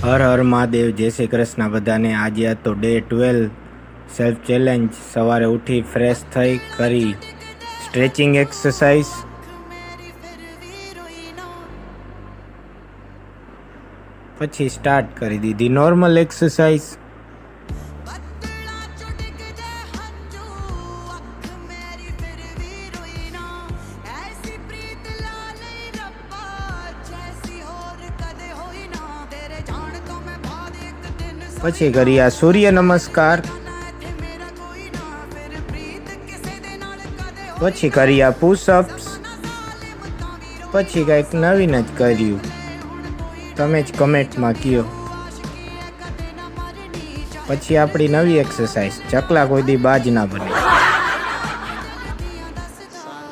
હર હર મહાદેવ, જય શ્રી કૃષ્ણ બધાને। આજે તો ડે 12 સેલ્ફ ચેલેન્જ। સવારે ઉઠી ફ્રેશ થઈ કરી સ્ટ્રેચિંગ એક્સરસાઇઝ, પછી સ્ટાર્ટ કરી દીધી નોર્મલ એક્સરસાઇઝ। પછી કરી આ સૂર્ય નમસ્કાર, પછી કરી આ પુશઅપ્સ, પછી કંઈક નવીન જ કર્યું, તમે જ કમેન્ટમાં કહો। પછી આપણી નવી એક્સરસાઇઝ, ચકલા કોઈ દી બાજ ના બને।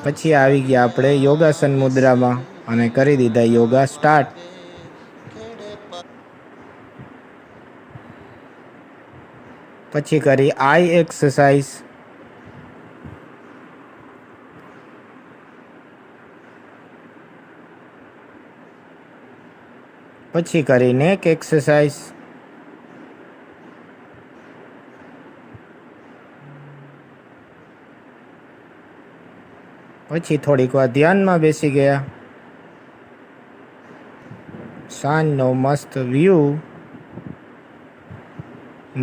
પછી આવી ગયા આપણે યોગાસન મુદ્રામાં અને કરી દીધા યોગા સ્ટાર્ટ। પછી કરી આઈ એક્સરસાઇઝ, પછી કરી નેક એક્સરસાઇઝ, પછી થોડીક વાર ધ્યાનમાં બેસી ગયા। સાંજનો મસ્ત વ્યૂ,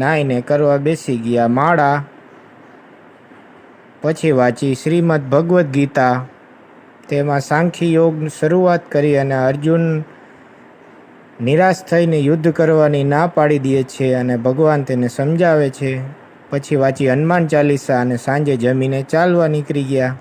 નાઈને કરવા બેસી ગયા માળા। પછી વાંચી શ્રીમદ ભગવદ્ ગીતા, તેમાં સાંખ્ય યોગ શરૂઆત કરી અને અર્જુન નિરાશ થઈને યુદ્ધ કરવાની ના પાડી દે છે અને ભગવાન તેને સમજાવે છે। પછી વાંચી હનુમાન ચાલીસા અને સાંજે જમીને ચાલવા નીકળી ગયા।